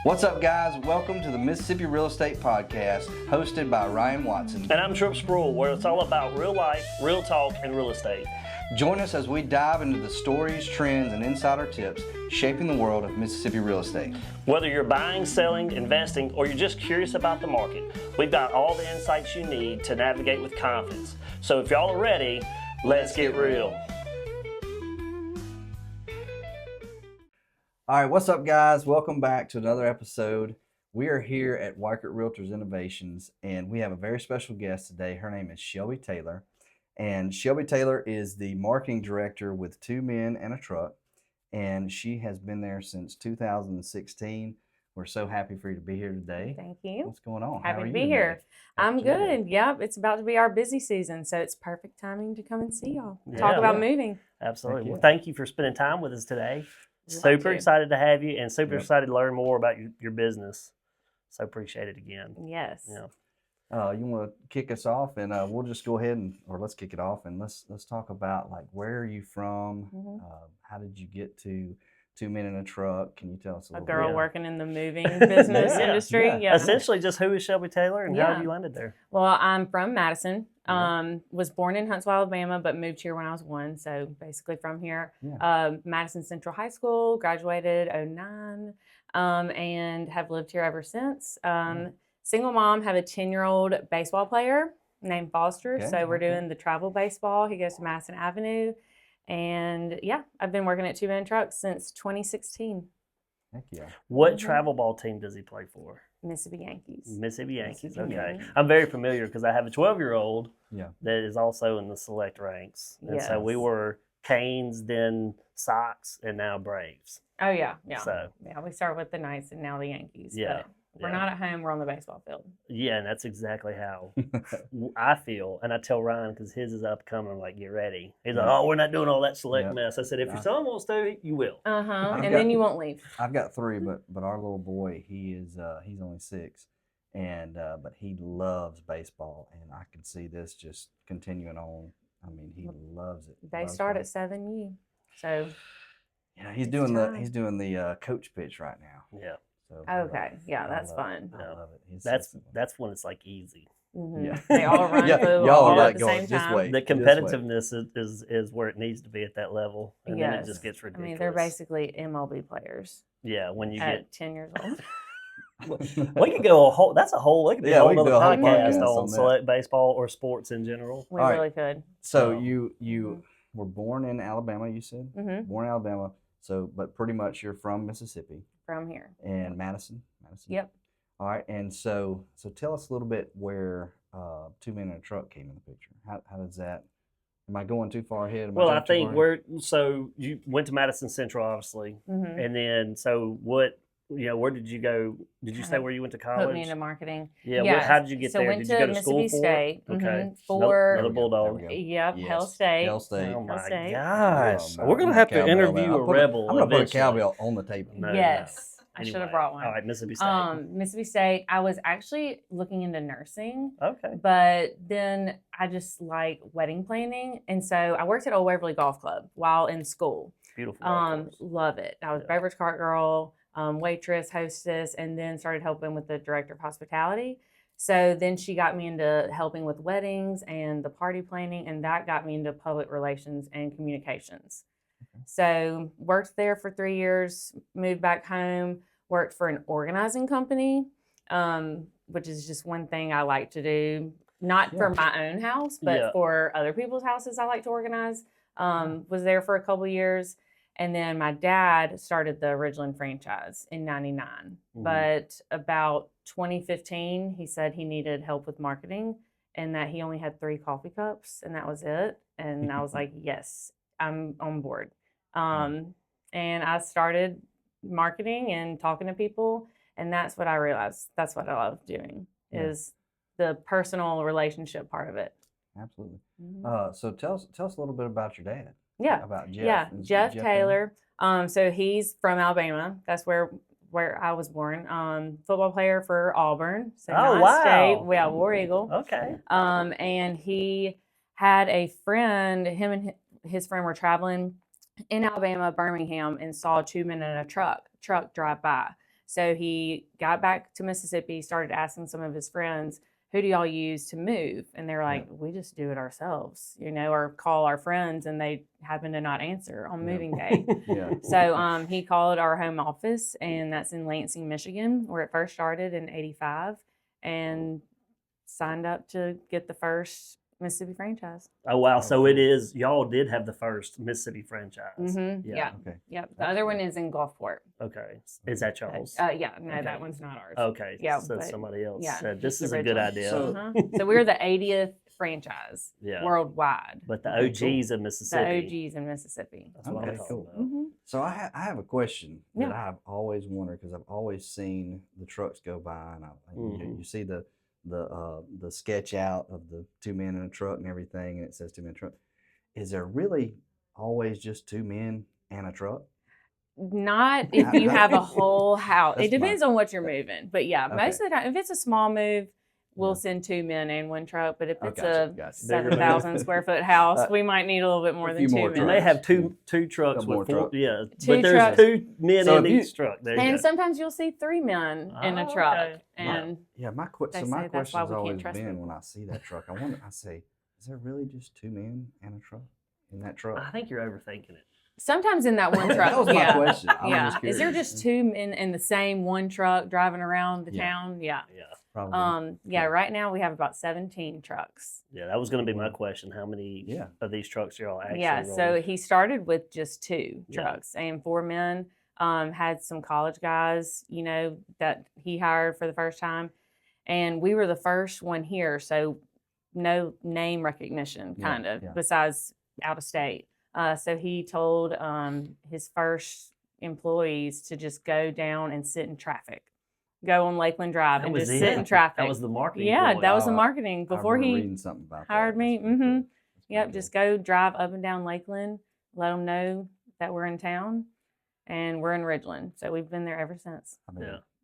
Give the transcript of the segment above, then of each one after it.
What's up, guys? Welcome to the Mississippi Real Estate Podcast, hosted by Ryan Watson. And I'm Trip Sproul, where it's all about real life, real talk, and real estate. Join us as we dive into the stories, trends, and insider tips shaping the world of Mississippi real estate. Whether you're buying, selling, investing, or you're just curious about the market, we've got all the insights you need to navigate with confidence. So if y'all are ready, let's get real. All right, what's up, guys? Welcome back to another episode. We are here at Weichert Realtors Innovations, and we have a very special guest today. Her name is Shelby Taylor, and Shelby Taylor is the marketing director with Two Men and a Truck, and she has been there since 2016. We're so happy for you to be here today. Thank you. What's going on? Happy How are to you be today? here. I'm good. Yep, it's about to be our busy season, so it's perfect timing to come and see y'all. Talk about moving. Absolutely. Thank you. Well, thank you for spending time with us today. Love Super to. excited to have you and super Yep. excited to learn more about your business. So appreciate it again. Yes. Yeah. You want to kick us off, and we'll just go ahead or let's kick it off, and let's talk about like where are you from? How did you get to Two Men in a Truck? Can you tell us a A little girl bit? working in the moving business Yeah. industry. Yeah. Yeah. Essentially, just who is Shelby Taylor and how Yeah. have you landed there? Well, I'm from Madison. Was born in Huntsville, Alabama, but moved here when I was 1. So basically from here. Yeah. Madison Central High School, graduated 09, and have lived here ever since. Single mom, have a 10-year-old baseball player named Foster. Okay, So we're okay. doing the travel baseball. He goes to Madison Avenue. And yeah, I've been working at Two Men Trucks since 2016. Heck yeah. What Mhm. travel ball team does he play for? Mississippi Yankees. Mississippi Yankees. Mississippi Okay. Yankees. I'm very familiar because I have a 12-year-old Yeah. that is also in the select ranks. And so we Yes. were Canes, then Sox, and now Braves. Oh yeah, yeah. So, Yeah, we start with the Knights and now the Yankees. Yeah, But we're yeah. not at home, we're on the baseball field. yeah, and that's exactly how I feel. And I tell Ryan, because his is upcoming, I'm like, get ready. He's like, Yeah. oh, we're not doing all that select Yeah. mess. I said, if your I- son wants to, you will. Uh-huh. I've And got- then you won't leave. I've got 3, but our little boy, he's only 6, and but he loves baseball, and I can see this just continuing on. I mean, he loves it. They Loves start it. at 7U. So Yeah, he's it's doing time. he's doing the coach pitch right now. Yeah. So okay. Yeah, that's I fun. love it. He's That's when it's like easy. Mhm. Yeah. They all run Yeah, through y'all all are at like the going same this time. way. The This way. competitiveness is where it needs to be at that level. And then it Yes. just gets I ridiculous. mean, they're basically MLB players Yeah, when you at 10 years old. we could go that's a whole, we could do Yeah, a we whole could do other a whole podcast podcast on on that. select baseball or sports in general. We All right. really could. So Oh. you were born in Alabama, you said? Hmm. Born in Alabama. So, but pretty much you're from Mississippi From here. and Madison. Yep. All right, and so tell us a little bit where Two Men in a Truck came in the picture. How does that? Am I going too far ahead? Am Well, I jumping too think far ahead? so you went to Madison Central, obviously. Hmm. And then, so what, where did you go? Did you say where you went to college? Put me into marketing. Yeah, how did you get so there? went Did to you go to school Mississippi for State. it? Okay. For Another Bulldog. There we go. Yep, Yes. Hell State. Hell State. Oh my State. gosh. Oh, We're going to man, have to cowbell, interview man. a rebel. I'm going to put a eventually. cowbell on the table. No, Yes. I Anyway, should have brought one. All right, Mississippi State. Mississippi State. I was actually looking into nursing, Okay. but then I just like wedding planning, and so I worked at Old Waverly Golf Club while in school. Beautiful. golf course. Love it. I was Yeah. beverage cart girl, waitress, hostess, and then started helping with the director of hospitality. So then she got me into helping with weddings and the party planning, and that got me into public relations and communications. So worked there for 3 years, moved back home, worked for an organizing company, which is just one thing I like to do, not for my own house, but Yeah. for other people's houses I like to organize. Was there for a couple years. And then my dad started the Ridgeland franchise in 99. Mhm. But about 2015, he said he needed help with marketing and that he only had 3 coffee cups and that was it. And I was like, yes, I'm on board. And I started marketing and talking to people. And that's what I realized. That's what I love doing is the personal relationship part of it. Absolutely. Mhm. So tell us a little bit about your dad. Yeah. About Jeff. Yeah, Is Jeff Taylor? Taylor. So he's from Alabama. That's where I was born. Football player for Auburn. So Oh, not wow. State. Yeah, War Eagle. Okay. And he had a friend. Him and his friend were traveling in Alabama, Birmingham, and saw Two Men in a truck drive by. So he got back to Mississippi, started asking some of his friends, who do y'all use to move? And they're like, we just do it ourselves, or call our friends, and they happen to not answer on moving day. So he called our home office, and that's in Lansing, Michigan, where it first started in '85, and signed up to get the first Mississippi franchise. Oh, wow. So it is, y'all did have the first Mississippi franchise. Yeah. Okay. Yep. The other one is in Gulfport. Okay. Is that y'all's? Yeah. No, that one's not ours. Okay. Yeah. So somebody else said, just this is a good idea. So, So we're the 80th franchise worldwide. But the OGs in Mississippi. The OGs in Mississippi. That's what I'm talking about. So I have a question that I've always wondered, because I've always seen the trucks go by, and you see the sketch out of the 2 men in a truck and everything, and it says 2 men in a truck. Is there really always just 2 men and a truck? Not if you have a whole house. It depends on what you're moving. But most of the time, if it's a small move, we'll send 2 men and 1 truck. But if it's a 7,000 square foot house, we might need a little bit more than 2 men. And they have two trucks with 4, but there's trucks. 2 men in each truck. And sometimes you'll see 3 men in a truck. Okay. And my question has always been, when I see that truck, I say, is there really just 2 men and a truck in that truck? I think you're overthinking it. Sometimes in that one truck. That was my question. Is there just 2 men in the same one truck driving around the town? Yeah. Probably. Right now we have about 17 trucks. Yeah, that was going to be my question. How many of these trucks are y'all actually rolling? So he started with just 2 trucks, and 4 men. Had some college guys, that he hired for the first time. And we were the first one here, so no name recognition, besides out of state. So he told his first employees to just go down and sit in traffic. Go on Lakeland Drive and just sit in traffic. That was the marketing. Yeah, that was the marketing before he reading something about hired that. me. Yep, just go drive up and down Lakeland, let them know that we're in town, and we're in Ridgeland. So we've been there ever since.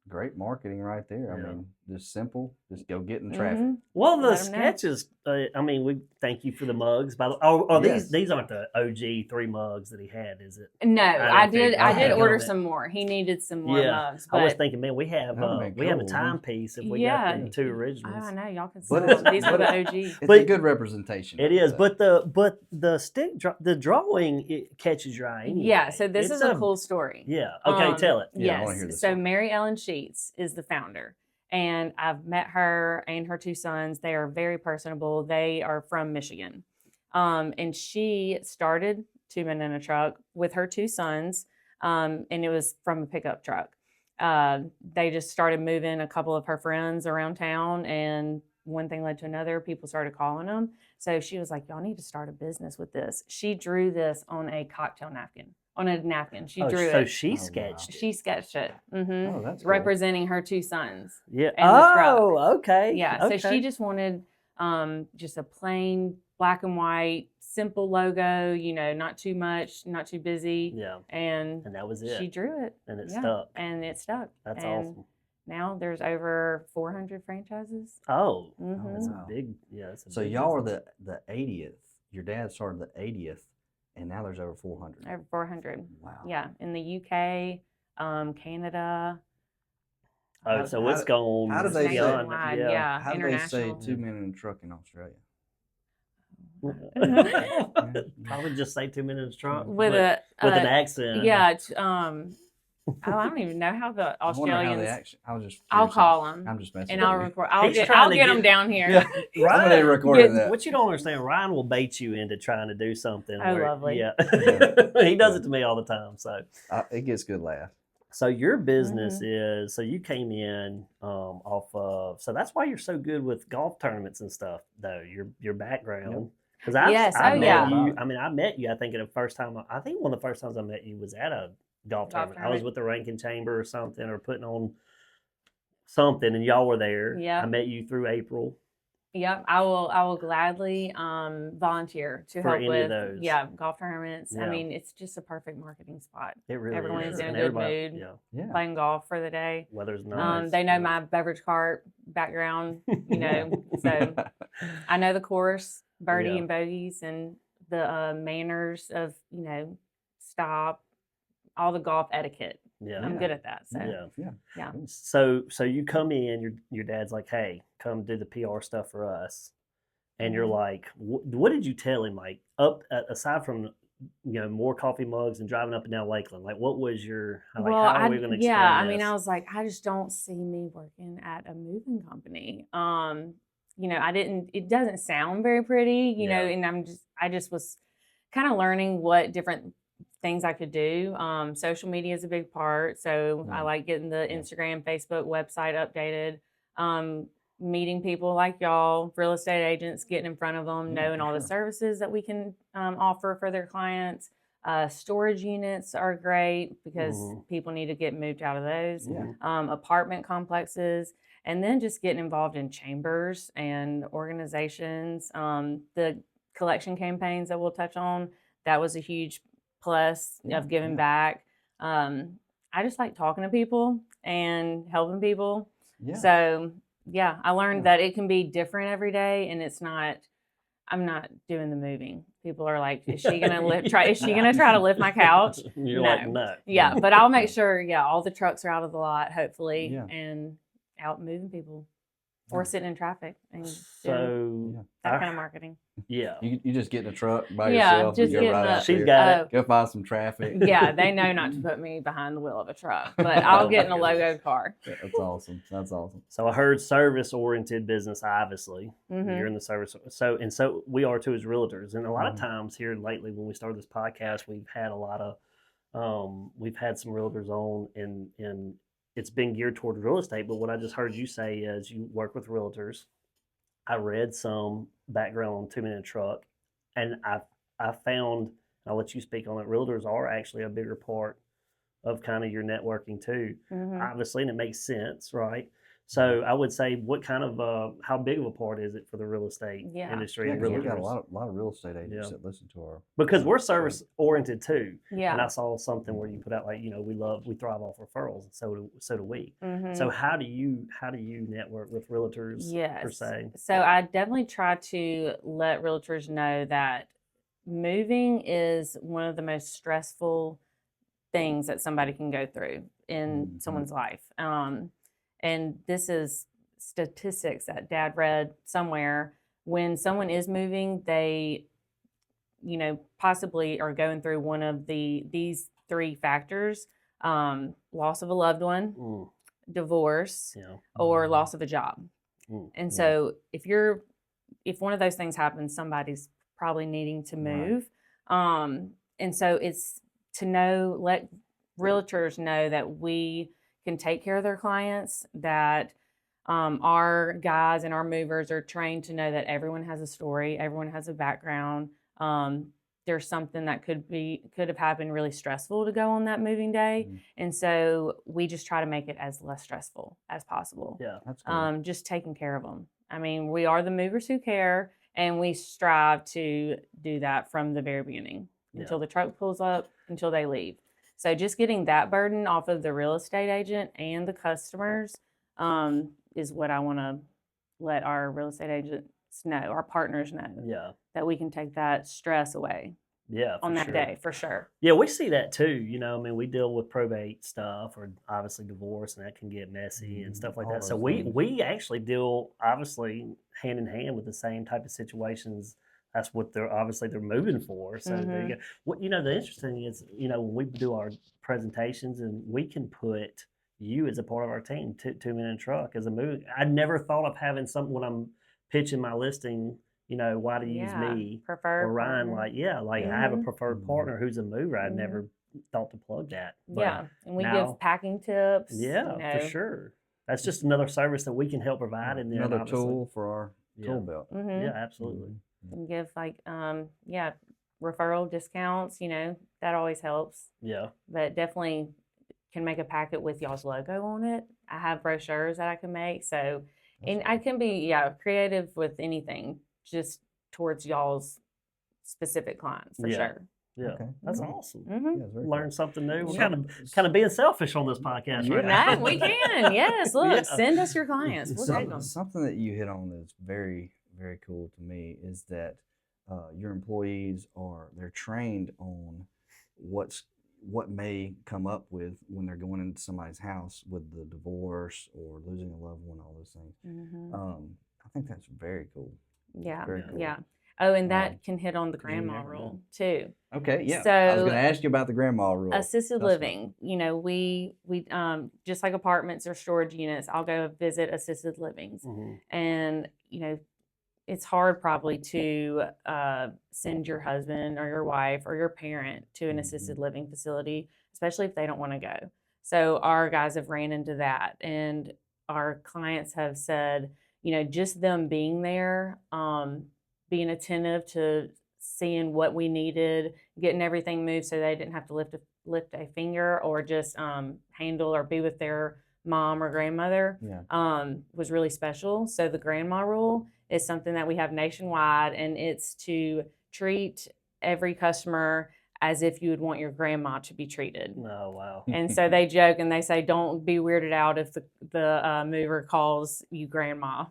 Great marketing right there. I mean, just simple. Just go get in traffic. Well, the sketches. We thank you for the mugs. By the way, these aren't the OG 3 mugs that he had, is it? No, I did order some more. He needed some more mugs. But I was thinking, man, we have a timepiece if we got the 2 originals. I know y'all can see them. These are the OG. It's a good representation. It is, but the drawing, it catches your eye. Anyway. Yeah, so this is a cool story. Yeah. Okay, tell it. Yeah, I want to hear this. So Mary Ellen Sheets is the founder. And I've met her and her 2 sons. They are very personable. They are from Michigan. And she started 2 Men in a Truck with her 2 sons. And it was from a pickup truck. They just started moving a couple of her friends around town, and one thing led to another. People started calling them. So she was like, y'all need to start a business with this. She drew this on a cocktail napkin. On a napkin. She drew it. So she sketched it. She sketched it. Oh, that's cool. Representing her 2 sons. Yeah. And the truck. Okay. Yeah. Okay. So she just wanted just a plain black and white, simple logo, not too much, not too busy. Yeah. And that was it. She drew it. And it stuck. And it stuck. That's awesome. Now there's over 400 franchises. Oh. Mm-hmm. That's a big, So y'all are the 80th. Your dad started the 80th. And now there's over 400. Over 400. Wow. Yeah, in the UK, Canada. Oh, so it's gone. How do they beyond? How do they say 2 men in a truck in Australia? Probably just say 2 men in a truck with an accent. Yeah. I don't even know how the Australians. I'll call them. I'm just messing. And I'll record. I'll get them down here. Yeah. Ryan recorded that. What you don't understand, Ryan will bait you into trying to do something. Oh, lovely. Yeah. He does it to me all the time. So it gets good laugh. So your business is, so you came in off of, so that's why you're so good with golf tournaments and stuff, though, your background. Because I met you, I met you, I think, one of the first times I met you was at a golf tournament. I was with the Rankin Chamber or something, or putting on something, and y'all were there. Yeah. I met you through April. Yep, I will gladly volunteer to help with those. Golf tournaments. Yeah. I mean, it's just a perfect marketing spot. It really Everyone's is. in a good mood, playing golf for the day. Weather's nice. They know my beverage cart background, so I know the course, birdie and bogeys, and the manners of stop, all the golf etiquette. Yeah. I'm good at that. So yeah. So you come in, your dad's like, hey, come do the PR stuff for us. And you're like, what did you tell him? Like, aside from, more coffee mugs and driving up and down Lakeland, like, what was your, how are we going to explain this? I mean, I was like, I just don't see me working at a moving company. It doesn't sound very pretty, you know, and I just was kind of learning what different things I could do. Social media is a big part. So I like getting the Instagram, Facebook, website updated. Meeting people like y'all, real estate agents, getting in front of them, knowing all the services that we can offer for their clients. Storage units are great because people need to get moved out of those. Apartment complexes, and then just getting involved in chambers and organizations. The collection campaigns that we'll touch on, that was a huge plus of giving back. I just like talking to people and helping people. So I learned that it can be different every day, and I'm not doing the moving. People are like, is she gonna try to lift my couch? You're like, no. Yeah, but I'll make sure, all the trucks are out of the lot, hopefully, and out moving people. Or sitting in traffic and doing that kind of marketing. Yeah. You just get in a truck by yourself. Just and go right out she's there, got it. Go find some traffic. Yeah, they know not to put me behind the wheel of a truck, but I'll get in a logoed car. That's awesome. That's awesome. So I heard service-oriented business, obviously. You're in the service. So we are too as realtors. And a lot of times here lately when we started this podcast, we've had some realtors on and it's been geared toward real estate, but what I just heard you say is you work with realtors. I read some background on 2 Minute Truck, and I found, I'll let you speak on it, realtors are actually a bigger part of kind of your networking too, obviously, and it makes sense, right? So I would say, what kind of, how big of a part is it for the real estate industry? Yeah, we got a lot of real estate agents that listen to our. Because we're service oriented too. Yeah. And I saw something where you put out like, we thrive off referrals, and so do we. So how do you network with realtors per se? So I definitely try to let realtors know that moving is one of the most stressful things that somebody can go through in someone's life. And this is statistics that Dad read somewhere. When someone is moving, they, possibly are going through one of these three factors: loss of a loved one, divorce, or loss of a job. And so if one of those things happens, somebody's probably needing to move. And so it's to let realtors know that we can take care of their clients, that our guys and our movers are trained to know that everyone has a story, everyone has a background. There's something that could have happened really stressful to go on that moving day. And so we just try to make it as less stressful as possible. Yeah, that's cool. Just taking care of them. I mean, we are the movers who care, and we strive to do that from the very beginning until the truck pulls up, until they leave. So just getting that burden off of the real estate agent and the customers is what I want to let our real estate agents know, our partners know, that we can take that stress away. On that day, for sure. Yeah, we see that too. We deal with probate stuff or obviously divorce, and that can get messy and stuff like that. So we actually deal obviously hand in hand with the same type of situations. That's what they're moving for. So there you go. What the interesting thing is, when we do our presentations and we can put you as a part of our team, 2 Minute Truck as a move. I never thought of having something when I'm pitching my listing. Why to use me preferred or Ryan? Partner. I have a preferred partner who's a mover. I never thought to plug that. But and we give packing tips. For sure. That's just another service that we can help provide. And then another tool for our tool belt. Yeah, absolutely. And give referral discounts. That always helps. Yeah. But definitely can make a packet with y'all's logo on it. I have brochures that I can make. So, and I can be creative with anything, just towards y'all's specific clients for sure. Yeah, that's awesome. Yeah, Learn something new. We're kind of being selfish on this podcast right now. No, we can. Yes, look, send us your clients. We'll take them. Something that you hit on that's very, very cool to me is that your employees they're trained on what's what may come up with when they're going into somebody's house with the divorce or losing a loved one, all those things. I think that's very cool. Yeah, very cool. yeah. Oh, and that can hit on the grandma rule too. Okay, yeah. So I was going to ask you about the grandma rule. Assisted living. You know, we just like apartments or storage units, I'll go visit assisted livings, and you know, it's hard probably to send your husband or your wife or your parent to an assisted living facility, especially if they don't want to go. So our guys have ran into that, and our clients have said, you know, just them being there, being attentive to seeing what we needed, getting everything moved so they didn't have to lift a finger or just handle or be with their mom or grandmother was really special. So the grandma rule is something that we have nationwide, and it's to treat every customer as if you would want your grandma to be treated. Oh, wow. And so they joke and they say, don't be weirded out if the mover calls you grandma.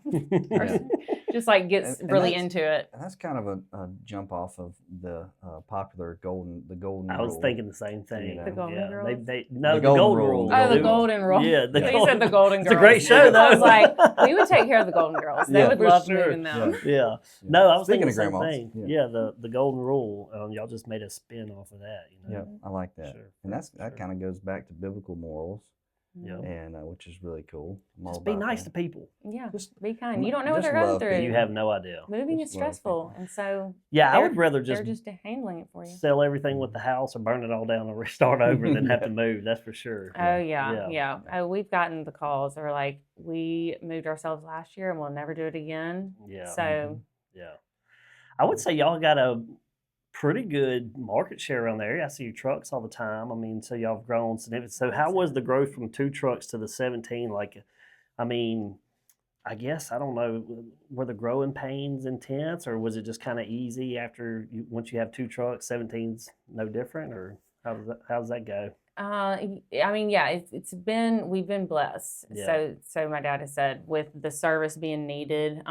Just like gets really into it. And that's kind of a jump off of the popular golden rule. I was thinking the same thing. You know? The golden rule? The golden rule. Oh, the golden rule. Yeah. You said the golden girls. It's a great show, though. I was like, we would take care of the golden girls. They would love moving them. Yeah. No, I was Speaking thinking of the same grandmas, thing. Yeah, the golden rule. Y'all just made a spin off of that. You know? Yeah, I like that. And that kind of goes back to biblical morals. Yeah. And which is really cool. Just be nice to people. Yeah, just be kind. You don't know what they're going through. You have no idea. Moving is stressful, and so I would rather they're just handling it for you. Sell everything with the house or burn it all down and restart over than have to move. That's for sure. Oh yeah. Oh, we've gotten the calls. They're like, we moved ourselves last year and we'll never do it again. Yeah. So I would say y'all got a pretty good market share around the area. I see your trucks all the time. I mean, so y'all have grown significantly. So how was the growth from 2 trucks to the 17? Like, I mean, I guess, I don't know, were the growing pains intense, or was it just kind of easy once you have 2 trucks, 17's no different, or how does that go? I mean, yeah, we've been blessed. Yeah. So my dad has said with the service being needed,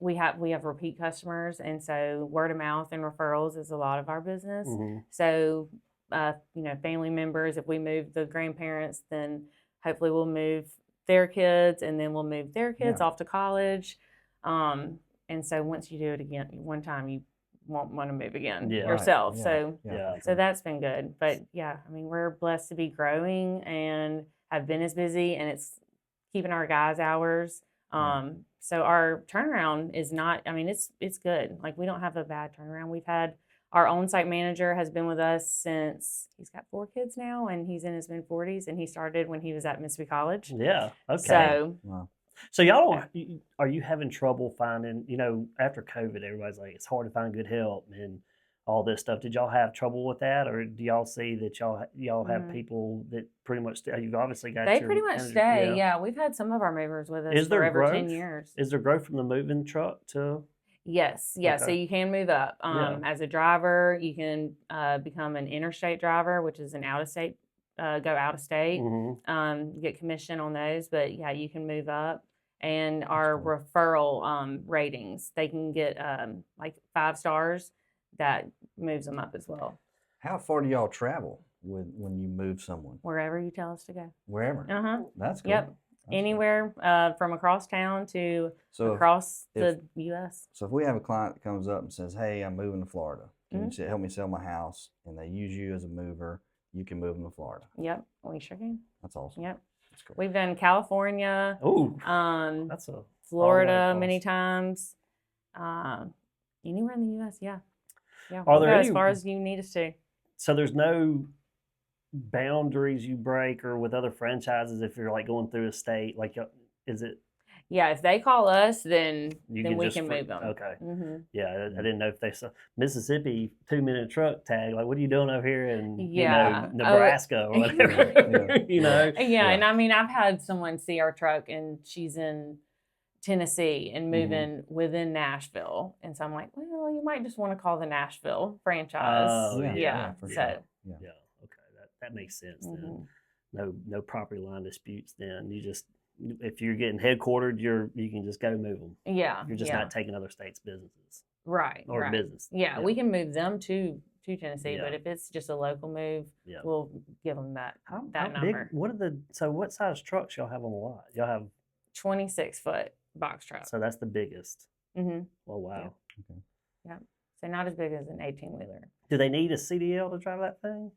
we have repeat customers, and so word of mouth and referrals is a lot of our business. So, you know, family members, if we move the grandparents, then hopefully we'll move their kids, and then we'll move their kids off to college. And so once you do it again, one time, you won't want to move again yourself. So that's been good. But yeah, I mean, we're blessed to be growing and have been as busy, and it's keeping our guys' hours. So our turnaround is not, I mean, it's good. Like, we don't have a bad turnaround. We've had our on-site manager has been with us since he's got 4 kids now, and he's in his mid-40s, and he started when he was at Mississippi College. Yeah. Okay. So, so y'all, are you having trouble finding, you know, after COVID, everybody's like, it's hard to find good help and all this stuff. Did y'all have trouble with that, or do y'all see that y'all have people that pretty much you've obviously got? They pretty much stay. Yeah, we've had some of our movers with us for over 10 years. Is there growth from the moving truck to? Yes, yeah. Okay. So you can move up as a driver. You can become an interstate driver, which is an out of state. Go out of state. Get commission on those, but yeah, you can move up. And our referral ratings, they can get like 5 stars. That moves them up as well. How far do y'all travel when you move someone? Wherever you tell us to go. Wherever? That's cool. Yep. That's anywhere from across town to across the U.S. So if we have a client that comes up and says, hey, I'm moving to Florida. Can you help me sell my house? And they use you as a mover, you can move them to Florida. Yep. We sure can. That's awesome. Yep. That's cool. We've done California. That's Florida many times. Anywhere in the U.S., yeah. Yeah, we'll go as far as you need us to. So there's no boundaries you break, or with other franchises if you're like going through a state, like is it? Yeah, if they call us, then we can move them. Okay. Yeah, I didn't know if they saw Mississippi 2-minute truck tag. Like, what are you doing over here in Nebraska or whatever? You know. Yeah, and I mean, I've had someone see our truck and she's in Tennessee and moving within Nashville, and so I'm like, well, you might just want to call the Nashville franchise. For sure. Okay, that makes sense. Then no property line disputes. Then you just, if you're getting headquartered, you can just go move them. Yeah, you're just not taking other states' businesses, right? Or business. Yeah, we can move them to to Tennessee. Yeah. But if it's just a local move, Yeah. we'll give them that How number. Big, what size trucks y'all have on the lot? Y'all have 26-foot box truck. So that's the biggest. Mm-hmm. Oh wow. Yeah. Okay. Yeah. So not as big as an 18-wheeler. Do they need a CDL to drive that thing?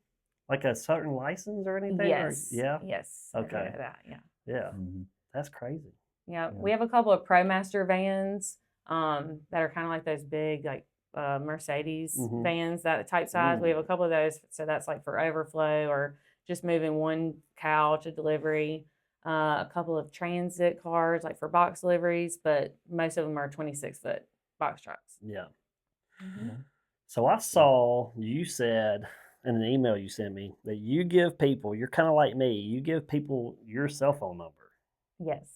Like a certain license or anything? Yes. Or, yeah. Yes. Okay. I know that. Yeah. Yeah. Mm-hmm. That's crazy. Yeah. Yeah. We have a couple of ProMaster vans that are kind of like those big like Mercedes vans, that type size. We have a couple of those. So that's like for overflow or just moving one cow to delivery. A couple of transit cars like for box deliveries, but most of them are 26-foot box trucks. Yeah. Mm-hmm. So I saw you said in an email you sent me that you give people, you're kind of like me, you give people your cell phone number. Yes.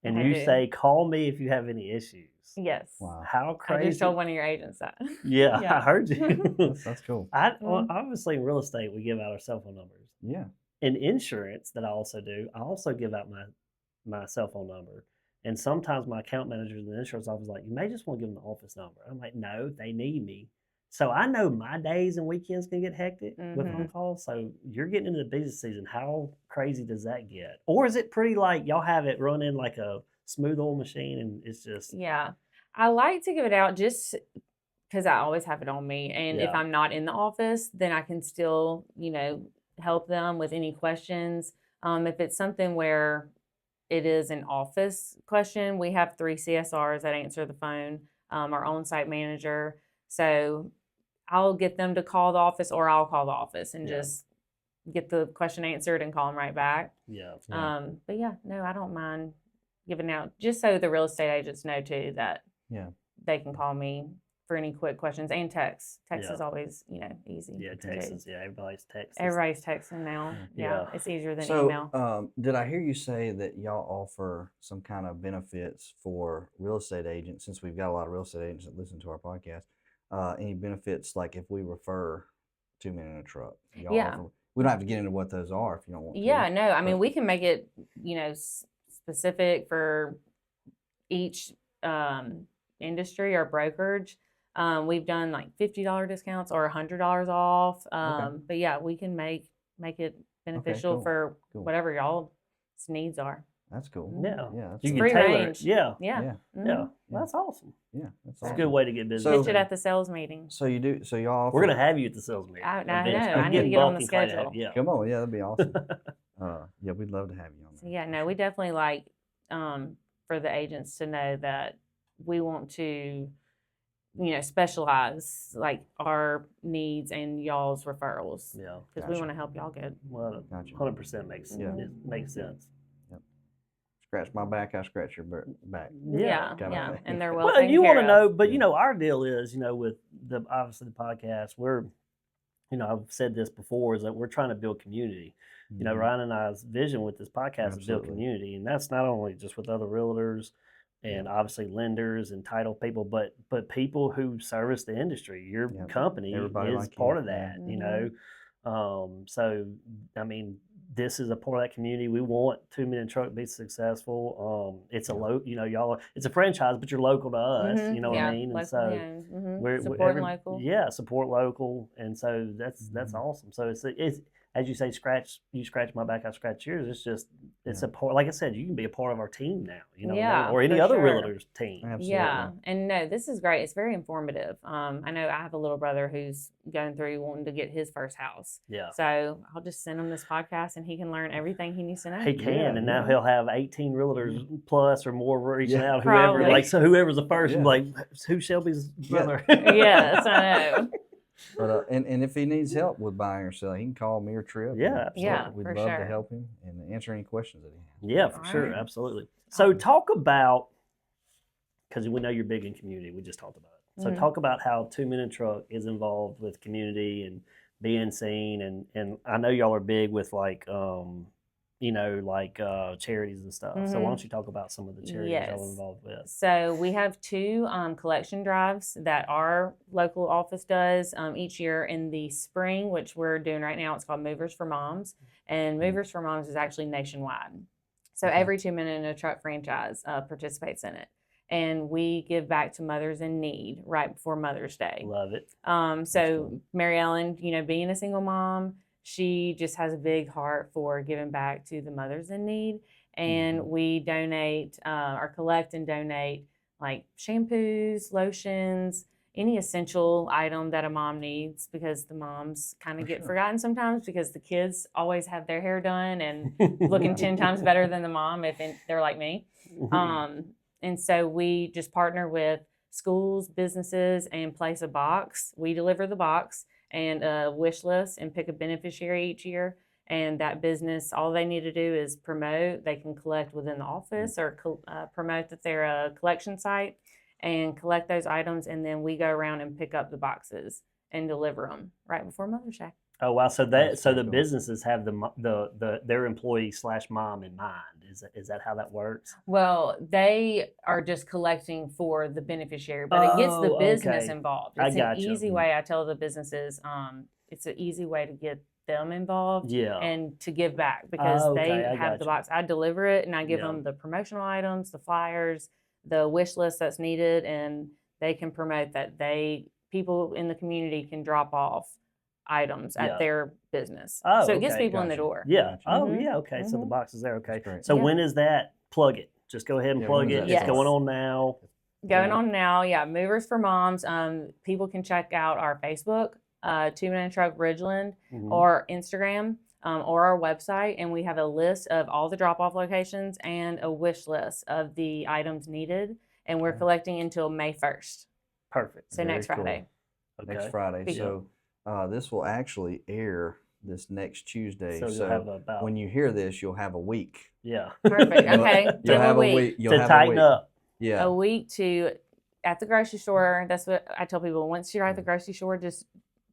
And I you do. say, call me if you have any issues. Yes. Wow. How crazy. I just told one of your agents that. Yeah, Yeah. I heard you. That's cool. Obviously, in real estate, we give out our cell phone numbers. Yeah. In insurance, that I also do, I also give out my cell phone number. And sometimes my account managers in the insurance office are like, you may just want to give them the office number. I'm like, no, they need me. So I know my days and weekends can get hectic with phone calls. So you're getting into the busy season. How crazy does that get? Or is it pretty like y'all have it running like a smooth oil machine and it's just... Yeah. I like to give it out just because I always have it on me. And if I'm not in the office, then I can still, help them with any questions. If it's something where it is an office question, we have 3 CSRs that answer the phone, our on-site manager. So I'll get them to call the office or I'll call the office and just get the question answered and call them right back. Yeah. But yeah, no, I don't mind giving out just so the real estate agents know too that they can call me for any quick questions and text. Text is always, easy. Yeah, text. Yeah, everybody's texting. Everybody's texting now. Yeah. It's easier than so, email. Did I hear you say that y'all offer some kind of benefits for real estate agents, since we've got a lot of real estate agents that listen to our podcast? Any benefits like if we refer 2 men in a truck? Y'all offer, we don't have to get into what those are if you don't want to. Yeah, no. I mean, we can make it, specific for each industry or brokerage. We've done like $50 discounts or $100 off. But yeah, we can make it beneficial for whatever y'all's needs are. That's cool. Yeah. Yeah. You can can tailor tailor it. Yeah. Yeah. That's awesome. Yeah. That's a good way to get business. Pitch it at the sales meeting. So you do. So y'all offer, we're gonna have you at the sales meeting. I know. I need to get on the schedule. Come on. Yeah, that'd be awesome. Yeah, we'd love to have you on there. Yeah. No, we definitely like for the agents to know that we want to, specialize like our needs and y'all's referrals. Yeah. Because we want to help y'all get. Well, 100% makes sense. Yep. Scratch my back, I scratch your back. Yeah. And they're well. Well, you want to know, but our deal is, with obviously the podcast, we're, I've said this before, is that we're trying to build community. Ryan and I's vision with this podcast is build community, and that's not only just with other realtors and obviously lenders and title people, but people who service the industry. Your company is part of that, So, I mean, this is a part of that community. We want 2 Men in a Truck to be successful. It's a it's a franchise, but you're local to us. You know what I mean? And so we're supporting local. Yeah, support local, and so that's awesome. So it's as you say, you scratch my back, I scratch yours. It's a part. Like I said, you can be a part of our team now. Or any other realtor's team. Absolutely. Yeah, and no, this is great. It's very informative. I know I have a little brother who's going through wanting to get his first house. Yeah. So I'll just send him this podcast, and he can learn everything he needs to know. He can, and now he'll have 18 realtors plus or more reaching out. Whoever's the first, who's Shelby's brother? Yes, I know. But and if he needs help with buying or selling, he can call me or Tripp. Yeah, we'd love to help him and answer any questions that he has. Yeah, for sure, absolutely. So talk about, because we know you're big in community. We just talked about it. So talk about how 2 Men in a Truck is involved with community and being seen, and I know y'all are big with charities and stuff. So why don't you talk about some of the charities y'all are involved with? So we have 2 collection drives that our local office does each year in the spring, which we're doing right now. It's called Movers for Moms, and Movers for Moms is actually nationwide. So every 2 Men in a Truck franchise participates in it. and we give back to mothers in need right before Mother's Day. Love it. So Mary Ellen, being a single mom, she just has a big heart for giving back to the mothers in need. And we donate or collect and donate like shampoos, lotions, any essential item that a mom needs, because the moms kind of get forgotten sometimes because the kids always have their hair done and looking 10 times better than the mom if they're like me. And so we just partner with schools, businesses, and place a box. We deliver the box and a wish list and pick a beneficiary each year. And that business, all they need to do is promote. They can collect within the office or promote that they're a collection site and collect those items. And then we go around and pick up the boxes and deliver them right before Mother's Day. Oh wow! So the businesses have their employee / mom in mind. Is that how that works? Well, they are just collecting for the beneficiary, but it gets the business involved. It's an easy way. I tell the businesses, it's an easy way to get them involved and to give back, because they have the box. I deliver it and I give them the promotional items, the flyers, the wish list that's needed, and they can promote that. People in the community can drop off items at their business. So it gets people in the door. Yeah. Okay. So the box is there. Okay. So when is that? Plug it. Just go ahead and plug it. It's going on now. Going on now. Yeah. Movers for Moms. People can check out our Facebook, 2 Minute Truck Ridgeland, or Instagram, or our website. And we have a list of all the drop-off locations and a wish list of the items needed. And we're collecting until May 1st. Perfect. So next Friday. Okay. Next Friday. So this will actually air this next Tuesday. So when you hear this, you'll have a week. Yeah. Perfect. Okay. You'll have a week. To tighten up. Yeah. A week at the grocery store. That's what I tell people. Once you're at the grocery store, just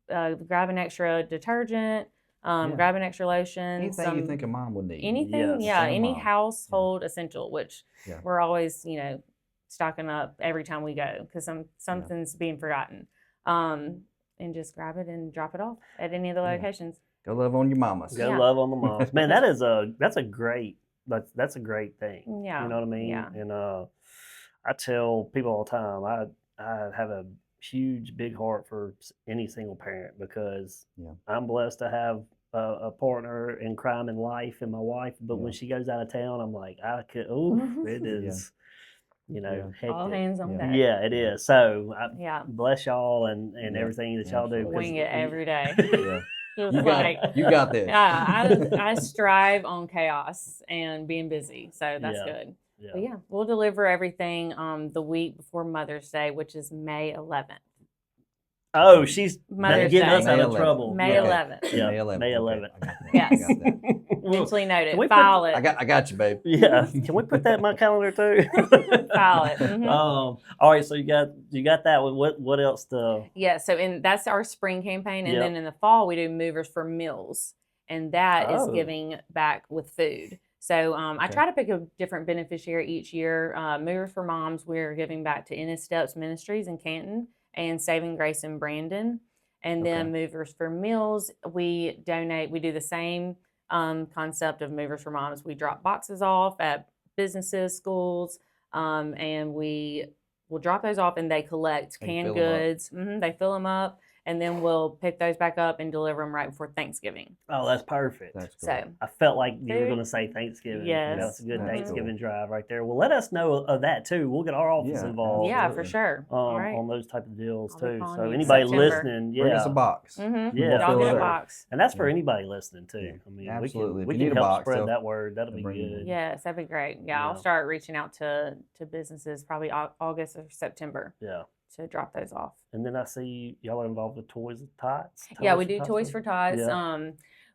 grab an extra detergent, grab an extra lotion. Anything you think a mom would need. Anything, any household essential, which we're always, stocking up every time we go, because something's being forgotten. And just grab it and drop it off at any of the locations. Go love on your mamas. Go love on the mamas. Man, that's a great thing. Yeah. You know what I mean? Yeah. And I tell people all the time, I have a huge, big heart for any single parent, because I'm blessed to have a partner in crime in life and my wife. But when she goes out of town, I'm like, it is. Hectic. All hands on deck. Yeah, it is. So, bless y'all and everything that y'all do. Wing it every day. You got this. I strive on chaos and being busy, so that's good. Yeah. But we'll deliver everything the week before Mother's Day, which is May 11th. Oh, she's Mother's getting Day. us out of trouble. May 11th. Yeah, May 11th. Yes. Mentally noted. File it. I got you, babe. Yeah. Can we put that in my calendar too? File it. All right. So you got that one. What else? So that's our spring campaign, and then in the fall we do Movers for Meals, and that is giving back with food. So I try to pick a different beneficiary each year. Movers for Moms, we're giving back to Ennis Steps Ministries in Canton and Saving Grace in Brandon. And then Movers for Meals, we donate. We do the same concept of Movers for Moms. We drop boxes off at businesses, schools, and we will drop those off, and they collect canned goods. They fill them up, and then we'll pick those back up and deliver them right before Thanksgiving. Oh, that's perfect. That's cool. So I felt like you were going to say Thanksgiving. Yes. That's a good Thanksgiving drive right there. Well, let us know of that too. We'll get our office involved. Yeah, for sure. On those type of deals too. So September. anybody listening, bring us a box. Yeah, I'll get a box. And that's for anybody listening too. Yeah. I mean, absolutely. We can help spread that word. That'll be good. Yes, that'd be great. Yeah, I'll start reaching out to businesses probably August or September. Yeah. To drop those off. And then I see y'all are involved with Toys and Tots. Yeah, we do Toys for Tots. Yeah.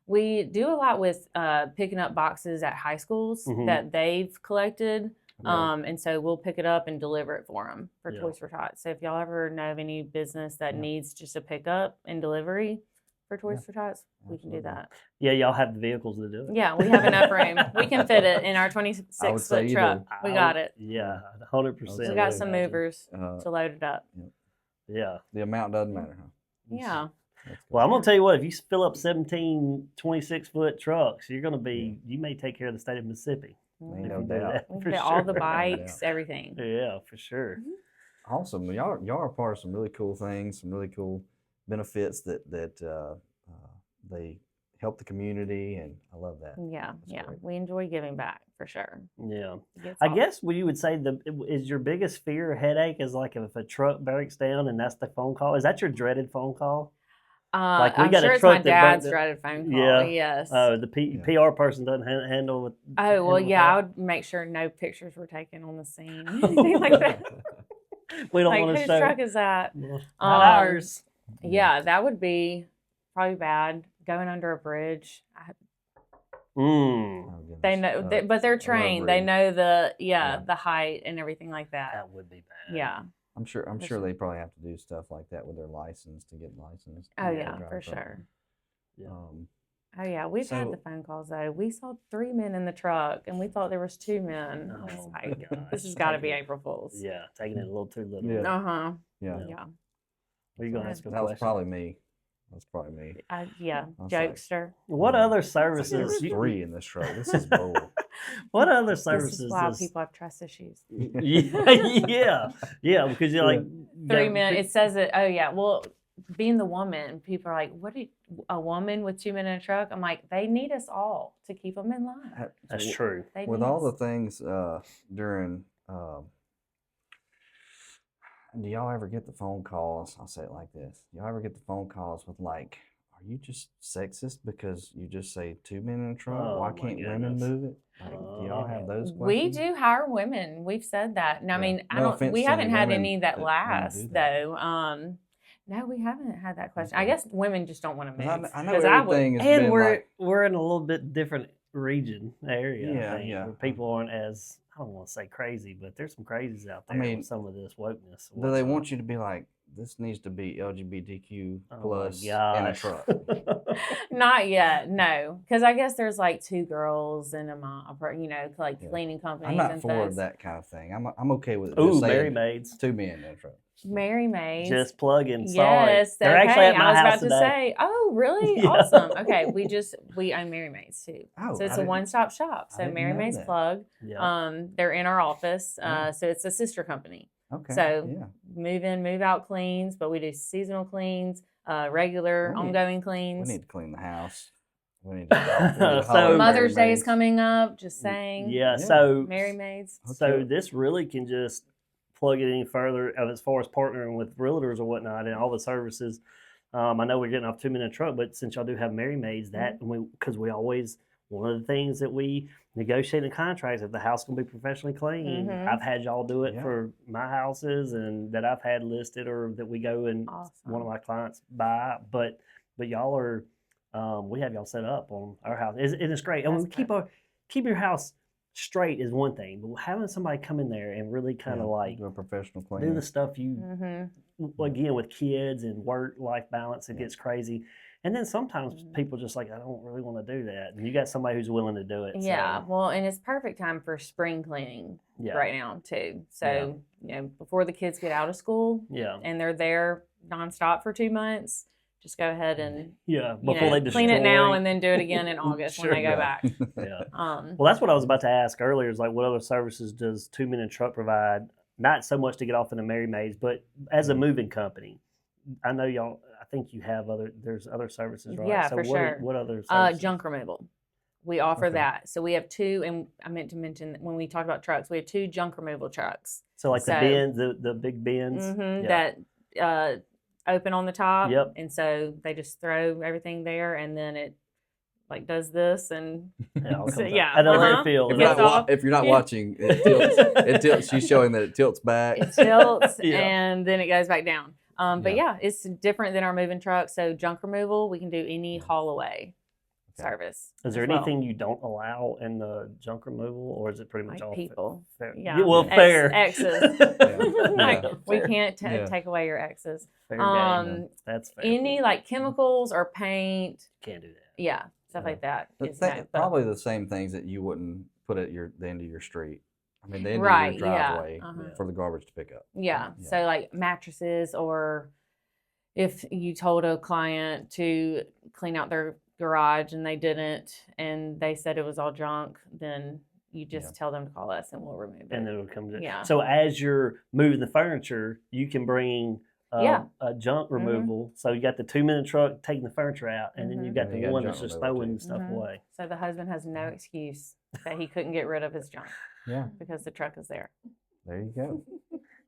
We do a lot with picking up boxes at high schools that they've collected. And so we'll pick it up and deliver it for them for Toys for Tots. So if y'all ever know of any business that needs just a pickup and delivery for Toys for Tots, we can do that. Yeah, y'all have the vehicles to do it. Yeah, we have enough room. We can fit it in our 26-foot truck. We got it. Yeah, 100%. We got some movers to load it up. Yeah. The amount doesn't matter, huh? Yeah. Well, I'm going to tell you what, if you fill up 17 26-foot trucks, you may take care of the state of Mississippi. Ain't no doubt. We can get all the bikes, everything. Yeah, for sure. Awesome. Y'all are part of some really cool things, some really cool benefits that they help the community, and I love that. Yeah, That's great. we enjoy giving back for sure. Yeah, I guess what you would say is your biggest fear or headache is like if a truck breaks down and that's the phone call. Is that your dreaded phone call? Like we got a truck it's my dad's dreaded phone call. Yeah. Yes. Oh, the PR person doesn't handle it. Oh well, yeah. I would make sure no pictures were taken on the scene, anything like that. We don't want to show. Whose truck is that? Not ours. Yeah, that would be probably bad. Going under a bridge. They know, but they're trained. They know the height and everything like that. That would be bad. Yeah. I'm sure they probably have to do stuff like that with their license to get licensed. Oh yeah, for sure. Yeah. Oh yeah, we've had the phone calls though. We saw 3 men in the truck, and we thought there was 2 men. I was like, this has got to be April Fools. Yeah, taking it a little too little. Yeah. Yeah. What are you gonna ask? That was probably me. Jokester. What other services? There's 3 in this truck. This is bull. What other services? This is why people have trust issues. yeah, because you're like 3 men. It says it. Oh yeah. Well, being the woman, people are like, "What? A woman with 2 men in a truck?" I'm like, they need us all to keep them in line. That's true. With all the things during. Do y'all ever get the phone calls? I'll say it like this. Y'all ever get the phone calls with like, are you just sexist because you just say 2 men in a truck? Why can't women move it? Like, do y'all have those questions? We do hire women. We've said that. And I mean, we haven't had any that last though. No, we haven't had that question. I guess women just don't want to move. I know everything and we're in a little bit different area. Yeah. Where people aren't as, I don't want to say crazy, but there's some crazies out there with some of this wokeness. Do they want you to be like, this needs to be LGBTQ plus in a truck? Not yet, no. Because I guess there's like 2 girls and a mom, like cleaning companies. I'm not for that kind of thing. I'm okay with just saying Married maids. 2 men in a truck. Mary Maids. Just plug in. Yes, they're actually at my house today. I was about to say, oh, really? Yeah. Awesome. Okay, we own Mary Maids too. Oh, so it's a one-stop shop. So Mary Maids plug. Yeah. They're in our office. So it's a sister company. Okay. So move in, move out cleans, but we do seasonal cleans, regular, ongoing cleans. We need to clean the house. We need to so Mother's Day is coming up. Just saying. Yeah. So Mary Maids. So this really can just plug it any further as far as partnering with realtors or whatnot and all the services. I know we're getting off 2 minute truck, but since y'all do have Mary Maids, because we always, one of the things that we negotiate in contracts, if the house can be professionally clean, I've had y'all do it for my houses and that I've had listed or that we go and one of my clients buy, but y'all are, we have y'all set up on our house. It's great. And we keep your house straight is one thing, but having somebody come in there and really kind of like do a professional clean, do the stuff you again with kids and work-life balance, it gets crazy. And then sometimes people just like, I don't really want to do that, and you got somebody who's willing to do it. Yeah, well, and it's perfect time for spring cleaning right now too. So before the kids get out of school, and they're there nonstop for 2 months. Just go ahead and before they clean it now and then do it again in August when they go back. Well, that's what I was about to ask earlier. Is like, what other services does 2 minute truck provide? Not so much to get off in the Mary Maids, but as a moving company. I know y'all. I think you have there's other services, right? Yeah, so for sure. What other services? Junk removal. We offer that. So we have 2, and I meant to mention when we talked about trucks, we have 2 junk removal trucks. So like the bins, the big bins that open on the top. Yep. And so they just throw everything there, and then it like does this and I know how it feels. If you're not watching, it tilts. She's showing that it tilts back. It tilts and then it goes back down. But it's different than our moving truck. So junk removal, we can do any haul away service. Is there anything you don't allow in the junk removal, or is it pretty much all people? Fair? Yeah. Well, fair. Exes. We can't take away your exes. Fair game. That's fair. Any like chemicals or paint. Can't do that. Yeah, stuff like that. Probably the same things that you wouldn't put at the end of your street. I mean, the end of your driveway for the garbage to pick up. Yeah. So like mattresses, or if you told a client to clean out their garage and they didn't, and they said it was all junk, then You just tell them to call us and we'll remove it. And then it'll come to Yeah. So as you're moving the furniture, you can bring a junk removal. So you got the 2-minute truck taking the furniture out, and then you've got the one that's just throwing the stuff away. So the husband has no excuse that he couldn't get rid of his junk. Yeah. Because the truck is there. There you go.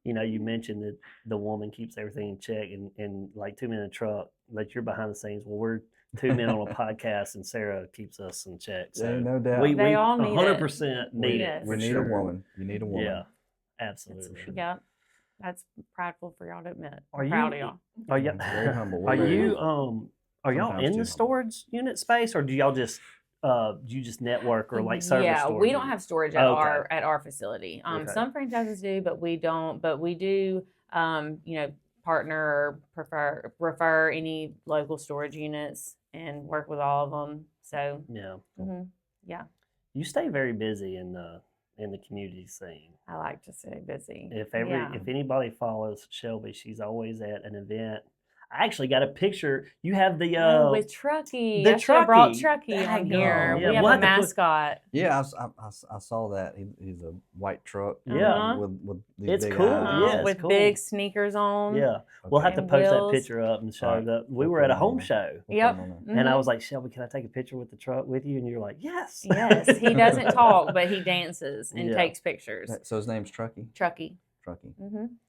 You mentioned that the woman keeps everything in check, and like 2-minute truck, like you're behind the scenes. Well, we're 2 men on a podcast, and Sarah keeps us in check. So no doubt. They all need 100% need it. We need a woman. You need a woman. Yeah, absolutely. Yeah. That's prideful for y'all to admit. Are you proud of y'all. Are you very humble? Are y'all in the storage unit space, or do y'all just you just network or like service? Yeah, storage we don't unit? have storage at our facility. Some franchises do, but we don't. But we do, partner or refer any local storage units and work with all of them. So yeah, you stay very busy in the community scene. I like to stay busy. If anybody follows Shelby, she's always at an event. I actually got a picture. You have the with Truckee. I should have brought Truckee on here. Yeah, we have a mascot. Yeah, I saw that. He's a white truck. Yeah, with it's big cool. eyes. Yeah, with cool. Big sneakers on. Yeah, we'll have to And post wheels. that picture up and show it up. We were at a home show. Yep. And I was like, Shelby, can I take a picture with the truck with you? And you're like, yes. Yes. He doesn't talk, but he dances and takes pictures. So his name's Truckee? Truckee.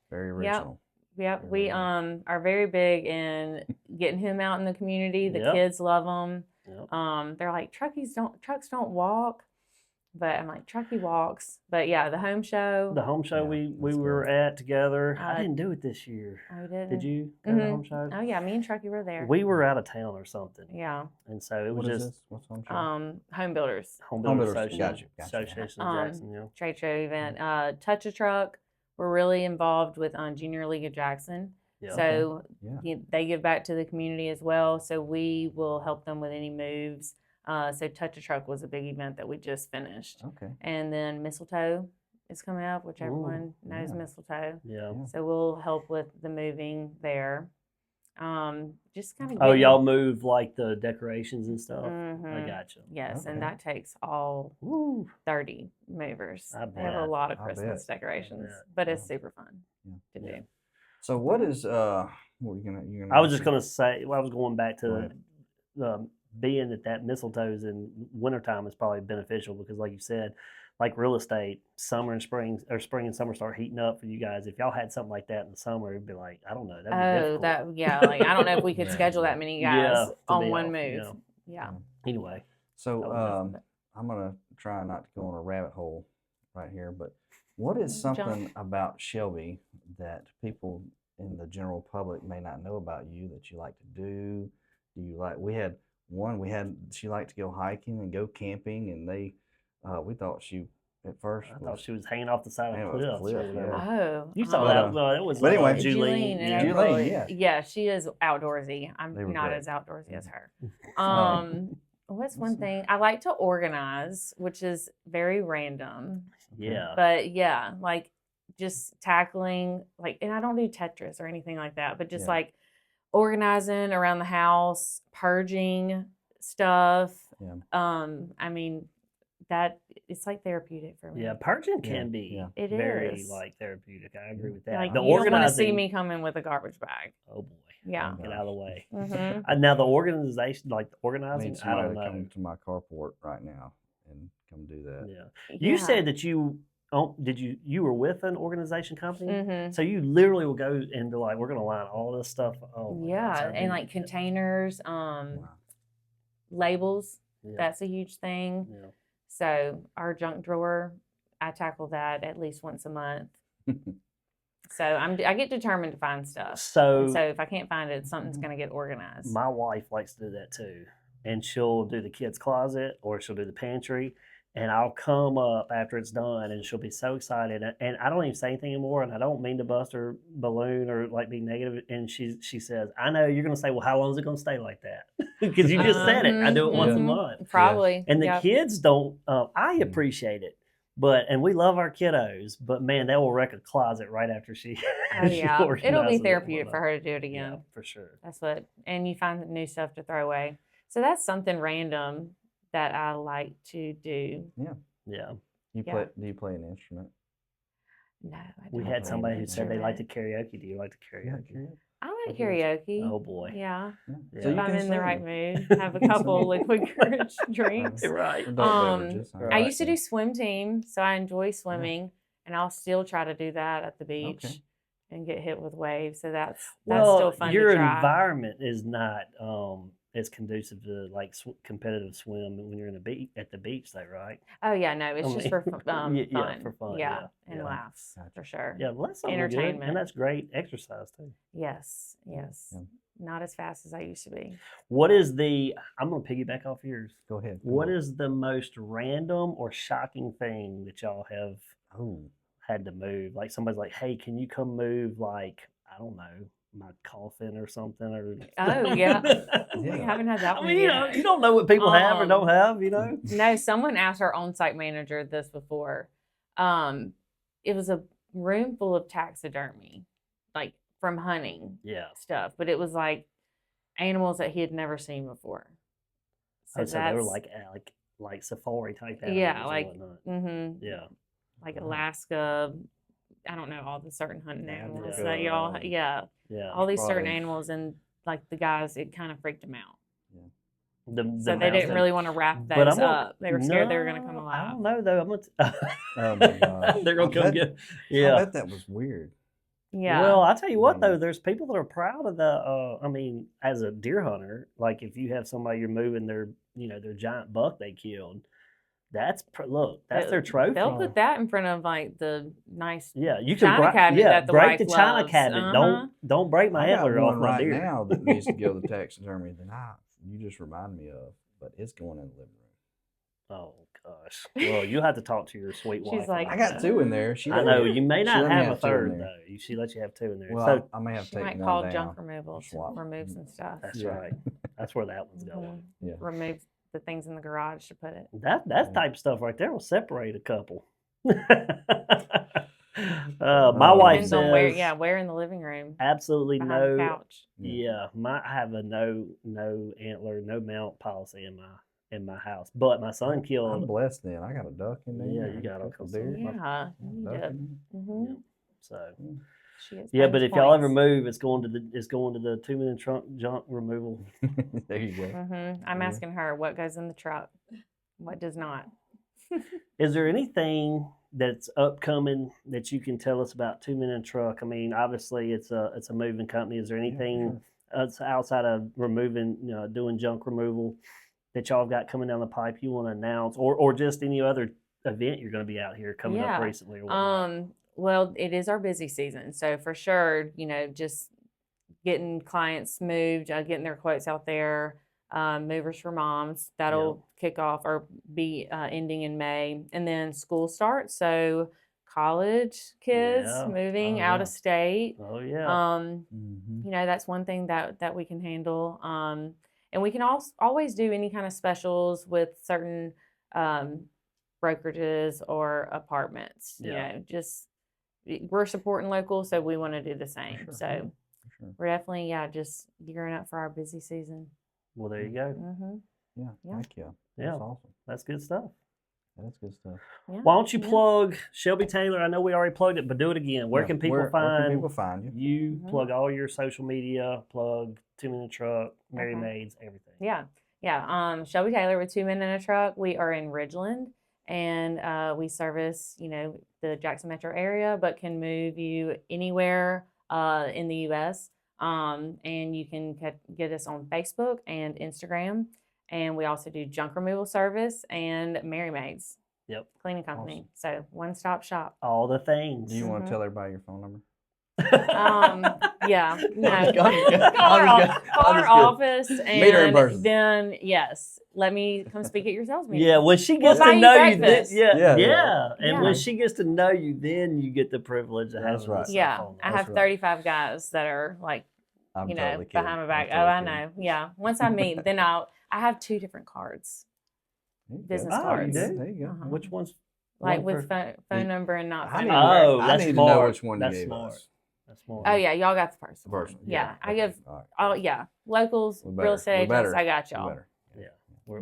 Very original. Yep. We are very big in getting him out in the community. The kids love him. Yep. They're like, trucks don't walk. But I'm like, Truckee walks. But yeah, the home show. The home show we were at together. I didn't do it this year. Oh, you didn't? Did you go to the home show? Oh yeah, me and Truckee were there. We were out of town or something. Yeah. And so it was What's home show? Home Builders. Home Builders Gotcha. Association of Jacksonville. Trade show event. Touch a Truck. We're really involved with Junior League of Jackson. Yeah. So they give back to the community as well. So we will help them with any moves. So Touch a Truck was a big event that we just finished. Okay. And then Mistletoe is coming up, which everyone knows Mistletoe. Yeah. So we'll help with the moving there. Just kind of. Oh, y'all move like the decorations and stuff. I gotcha. Yes, and that takes all 30 movers. They have a lot of Christmas decorations, but it's super fun to do. So what is what are you gonna? I was just gonna say. Well, I was going back to being that mistletoes in wintertime is probably beneficial because, like you said, like real estate, summer and spring and summer start heating up for you guys. If y'all had something like that in the summer, it'd be like, I don't know, that'd be difficult. Like I don't know if we could schedule that many guys on one move. Yeah. Anyway, so I'm gonna try not to go on a rabbit hole right here, but what is something about Shelby that people in the general public may not know about you that you like to do? Do you like? She liked to go hiking and go camping, and we thought she at first. I thought she was hanging off the side of a cliff. Oh, you saw that? Well, it was. But anyway, Julie, yeah, she is outdoorsy. I'm not as outdoorsy as her. What's one thing I like to organize, which is very random. Yeah. But yeah, like just tackling and I don't do Tetris or anything like that, but just like organizing around the house, purging stuff. Yeah. I mean, that it's like therapeutic for me. Yeah, purging can be very like therapeutic. I agree with that. Like, you don't want to see me come in with a garbage bag. Oh boy. Yeah. Get out of the way. Mm-hmm. Now the organization, like the organizing, I don't know. Come to my carport right now and come do that. Yeah. You said that you were with an organization company? Mm-hmm. So you literally will go and be like, we're going to line all this stuff. Oh, and like containers, labels. Yeah. That's a huge thing. Yeah. So our junk drawer, I tackle that at least once a month. So I get determined to find stuff. So if I can't find it, something's going to get organized. My wife likes to do that too. And she'll do the kids' closet or she'll do the pantry. And I'll come up after it's done and she'll be so excited. And I don't even say anything anymore. And I don't mean to bust her balloon or like be negative. And she says, I know you're going to say, well, how long is it going to stay like that? Because you just said it. I do it once a month. Probably. And the kids don't, I appreciate it. And we love our kiddos, but man, they will wreck a closet right after she. It'll be therapeutic for her to do it again. Yeah, for sure. And you find new stuff to throw away. So that's something random that I like to do. Yeah. Yeah. Do you play an instrument? No, I don't. We had play somebody an who said they like to instrument. karaoke. Do you like to karaoke? I like karaoke. Oh boy. Yeah. So If you I'm can in the sing. right mood, have a couple liquid courage drinks. Right. Adult beverages. I used to do swim team, so I enjoy swimming, and I'll still try to do that at the beach and get hit with waves. So that's still fun to try. Your environment is not as conducive to like competitive swim when you're at the beach, though, right? Oh yeah, no, it's just for fun. Yeah, for fun. Yeah, and laughs for sure. Yeah, well, that's entertainment, good, and that's great exercise too. Yes. Yeah. Not as fast as I used to be. What is I'm going to piggyback off yours. Go ahead. What is the most random or shocking thing that y'all have had to move? Like somebody's like, hey, can you come move, like, I don't know, my coffin or something? Or Oh, yeah. We haven't had that one yet. You don't know what people have or don't have, No, someone asked our on-site manager this before. It was a room full of taxidermy, like, from hunting stuff, but it was like animals that he had never seen before. So they were like safari type animals. Yeah, like like Alaska. I don't know all the certain hunting animals that y'all. All these certain animals, and like the guys, it kind of freaked them out. So they didn't really want to wrap those up. They were scared they were going to come alive. I don't know though. Oh my God. They're going to come get. Yeah, I bet that was weird. Yeah. Well, I'll tell you what though, there's people that are proud of the. I mean, as a deer hunter, like if you have somebody you're moving their giant buck they killed, that's their trophy. They'll put that in front of like the nice you can China cabinet that the break wife the China loves. cabinet. Don't break my antler off my deer. Right now that needs to go to the taxidermy that you just remind me of, but it's going in the living room. Oh gosh. Well, you have to talk to your sweet wife. She's like, I got two in there. I know you may not have a third though. She lets you have two in there. Well, so I may have to take might one call down. junk removal to remove some stuff. That's right. That's where that one's going. Yeah. Remove the things in the garage to put it. That type of stuff right there will separate a couple. My wife says where in the living room. Absolutely behind the couch. Yeah, I have a no antler, no mount policy in my house. But my son killed. I'm blessed then. I got a duck in there. Yeah, you got a couple deer. Yeah, you Yeah. So. But if y'all ever move, it's going to the 2-minute trunk junk removal. There you go. I'm asking her what goes in the truck, what does not. Is there anything that's upcoming that you can tell us about 2-minute truck? I mean, obviously it's a moving company. Is there anything outside of removing, doing junk removal that y'all have got coming down the pipe you want to announce, or just any other event you're going to be out here coming up recently? Or whatnot? Well, it is our busy season, so for sure, just getting clients moved, getting their quotes out there. Movers for Moms, that'll kick off or be ending in May, and then school starts. So college kids moving out of state. Oh yeah. That's one thing that we can handle. And we can always do any kind of specials with certain brokerages or apartments. Just we're supporting local, so we want to do the same. Sure. So we're definitely just gearing up for our busy season. Well, there you go. Yeah, thank you. Yeah, That's awesome. That's good stuff. That's good stuff. Yeah. Why don't you plug Shelby Taylor? I know we already plugged it, but do it again. Where can people find you? You plug all your social media, plug 2-minute truck, Mary Maids, everything. Yeah. Shelby Taylor with 2 Men in a Truck. We are in Ridgeland, and we service, the Jackson metro area, but can move you anywhere in the U.S. And you can get us on Facebook and Instagram. And we also do junk removal service and Mary Maids. Yep. Cleaning company. Awesome. So one-stop shop. All the things. Do you want to tell everybody your phone number? Yeah. No. Call our office and then let me come speak at your sales meeting. Yeah, when she gets to know you, then, when she gets to know you, then you get the privilege of having right. Yeah, I have 35 guys that are like, totally behind my back. I know. Yeah. Once I meet, then I have 2 different cards. Business cards. You do? There you go. Which one's like with phone number and not phone number? Oh, I need to know which one that's you gave smart. us. That's smart. Oh yeah, y'all got the first one. The first one. Yeah, I okay. give. Right. Oh yeah, locals, real estate agents. I got y'all. Yeah.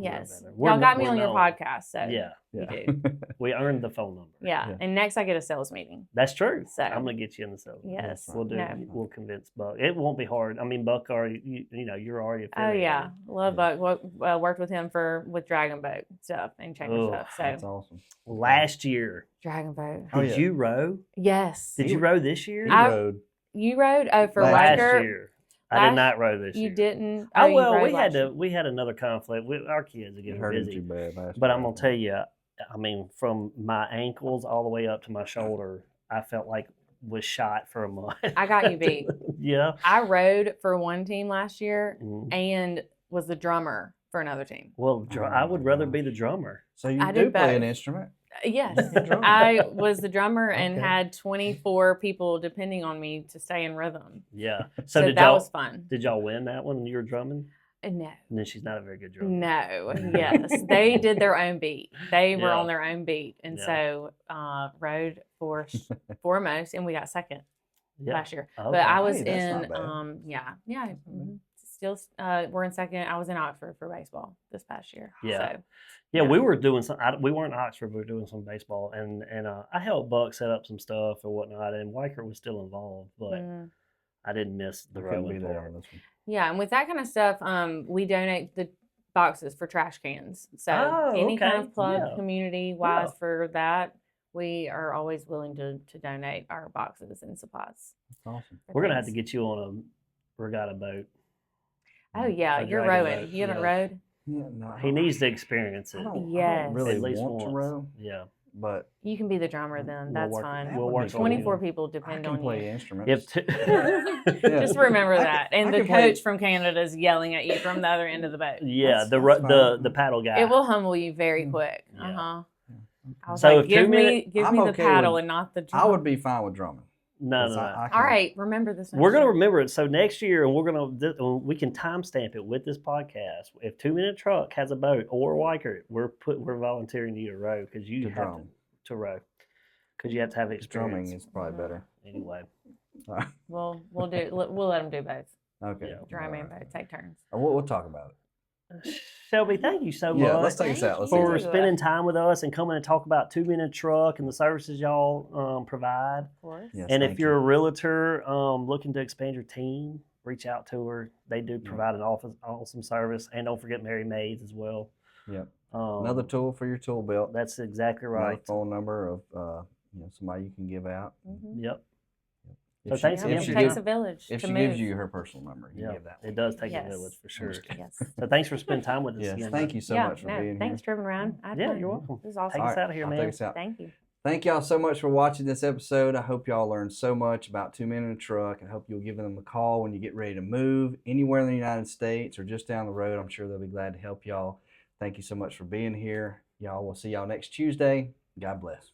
Yes. Y'all got me on your podcast, so yeah. You do. We earned the phone number. Yeah. And next I get a sales meeting. That's true. So I'm gonna get you in the sales meeting. Yes. We'll convince Buck. It won't be hard. I mean, Buck already, you're already affiliated. Oh yeah, love Buck. Worked with him with Dragon Boat stuff and chamber stuff. So that's awesome. Last year, Dragon Boat. Did you row? Yes. Did you row this year? You rowed? Oh, for last Riker? year. I did not row this year. You didn't? Oh, well, we had another conflict. Our kids are getting busy. Too bad but I'm gonna tell you, I mean, from my ankles all the way up to my shoulder, I felt like was shot for a month. I got you beat. Yeah. I rowed for one team last year and was the drummer for another team. Well, I would rather be the drummer. So you do play an instrument? Yes. I was the drummer and had 24 people depending on me to stay in rhythm. Yeah. So that was fun. Did y'all win that one when you were drumming? No. And then she's not a very good drummer. No. Yes. They did their own beat. They were on their own beat. And so rode for foremost, and we got second last year. Okay. But I was still we're in second. I was in Oxford for baseball this past year. Yeah. So, we were doing some. We weren't in Oxford. We were doing some baseball, and I helped Buck set up some stuff or whatnot. And Weichert was still involved, but I didn't miss the rowing part. Yeah, and with that kind of stuff, we donate the boxes for trash cans. So any kind of plug community-wise for that, we are always willing to donate our boxes and supplies. That's awesome. We're gonna have to get you on a regatta boat. Oh yeah, you're rowing. You haven't rowed? Yeah, no, he needs to experience it. I don't really at least want once. to row. Yeah. But you can be the drummer then. That's fine. We'll work 24 people depend on you. I can play instruments. Just remember that. And the coach from Canada is yelling at you from the other end of the boat. Yeah, the paddle guy. It will humble you very quick. I was so like, give me the paddle and not the drum. I would be fine with drumming. No. All right, remember this. We're going to remember it. So next year, and we can timestamp it with this podcast. If 2 Minute Truck has a boat or Weichert, we're volunteering you to row because you have to row because you have to have experience. Drumming is probably better. Anyway, we'll let them do both. Okay, drum and boat, take turns. We'll talk about it. Shelby, thank you so much. Yeah, let's take us out. For spending time with us and coming and talk about 2 Minute Truck and the services y'all provide. Of course. Yes, and if you're a realtor looking to expand your team, reach out to her. They do provide an awesome service. And don't forget Mary Maids as well. Yep. Another tool for your tool belt. That's exactly right. Another phone number of somebody you can give out. Mm-hmm. Yep. So thanks again. It takes a village. If she gives you her personal number, you give that one. It does take a village for sure. Yes. So thanks for spending time with us. Yes. Thank you so much for being here. Thanks for driving around. You're welcome. This is awesome. Take us out of here, man. Take us out. Thank you. Thank y'all so much for watching this episode. I hope y'all learned so much about 2 Men in a Truck. I hope you'll give them a call when you get ready to move anywhere in the United States or just down the road. I'm sure they'll be glad to help y'all. Thank you so much for being here. Y'all, we'll see y'all next Tuesday. God bless.